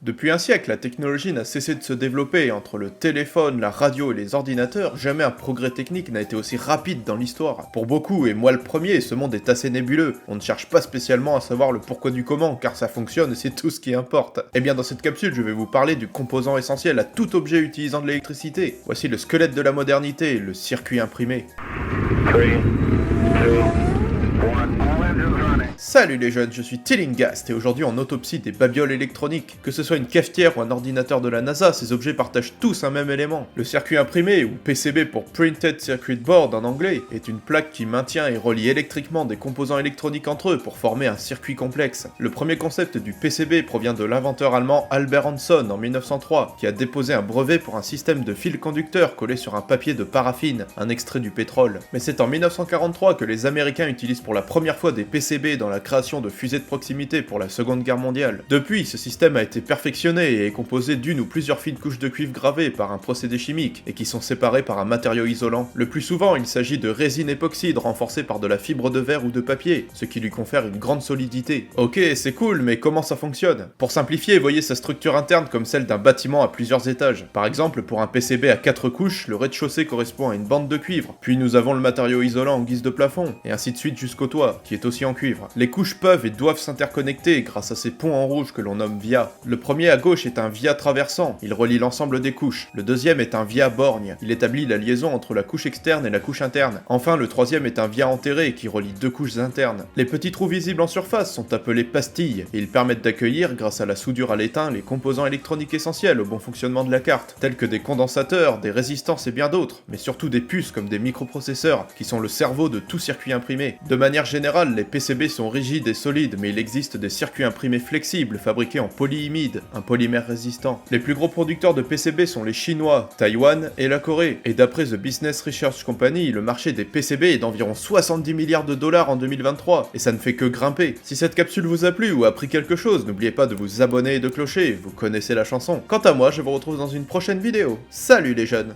Depuis un siècle, la technologie n'a cessé de se développer et entre le téléphone, la radio et les ordinateurs, jamais un progrès technique n'a été aussi rapide dans l'histoire. Pour beaucoup, et moi le premier, ce monde est assez nébuleux. On ne cherche pas spécialement à savoir le pourquoi du comment, car ça fonctionne et c'est tout ce qui importe. Et bien dans cette capsule, je vais vous parler du composant essentiel à tout objet utilisant de l'électricité. Voici le squelette de la modernité, le circuit imprimé. 3, 2, 1, all engines running. Salut les jeunes, je suis Tillingast et aujourd'hui en autopsie des babioles électroniques. Que ce soit une cafetière ou un ordinateur de la NASA, ces objets partagent tous un même élément. Le circuit imprimé, ou PCB pour Printed Circuit Board en anglais, est une plaque qui maintient et relie électriquement des composants électroniques entre eux pour former un circuit complexe. Le premier concept du PCB provient de l'inventeur allemand Albert Hanson en 1903, qui a déposé un brevet pour un système de fil conducteur collé sur un papier de paraffine, un extrait du pétrole. Mais c'est en 1943 que les Américains utilisent pour la première fois des PCB dans la création de fusées de proximité pour la Seconde Guerre mondiale. Depuis, ce système a été perfectionné et est composé d'une ou plusieurs fines couches de cuivre gravées par un procédé chimique et qui sont séparées par un matériau isolant. Le plus souvent, il s'agit de résine époxyde renforcée par de la fibre de verre ou de papier, ce qui lui confère une grande solidité. Ok, c'est cool, mais comment ça fonctionne? Pour simplifier, voyez sa structure interne comme celle d'un bâtiment à plusieurs étages. Par exemple, pour un PCB à 4 couches, le rez-de-chaussée correspond à une bande de cuivre, puis nous avons le matériau isolant en guise de plafond, et ainsi de suite jusqu'au toit, qui est aussi en cuivre. Les couches peuvent et doivent s'interconnecter grâce à ces ponts en rouge que l'on nomme via. Le premier à gauche est un via traversant, il relie l'ensemble des couches. Le deuxième est un via borgne, il établit la liaison entre la couche externe et la couche interne. Enfin, le troisième est un via enterré qui relie deux couches internes. Les petits trous visibles en surface sont appelés pastilles, et ils permettent d'accueillir, grâce à la soudure à l'étain, les composants électroniques essentiels au bon fonctionnement de la carte, tels que des condensateurs, des résistances et bien d'autres, mais surtout des puces comme des microprocesseurs, qui sont le cerveau de tout circuit imprimé. De manière générale, les PCB sont rigides et solides, mais il existe des circuits imprimés flexibles fabriqués en polyimide, un polymère résistant. Les plus gros producteurs de PCB sont les Chinois, Taïwan et la Corée, et d'après The Business Research Company, le marché des PCB est d'environ 70 milliards de dollars en 2023, et ça ne fait que grimper. Si cette capsule vous a plu ou a appris quelque chose, n'oubliez pas de vous abonner et de clocher, vous connaissez la chanson. Quant à moi, je vous retrouve dans une prochaine vidéo. Salut les jeunes!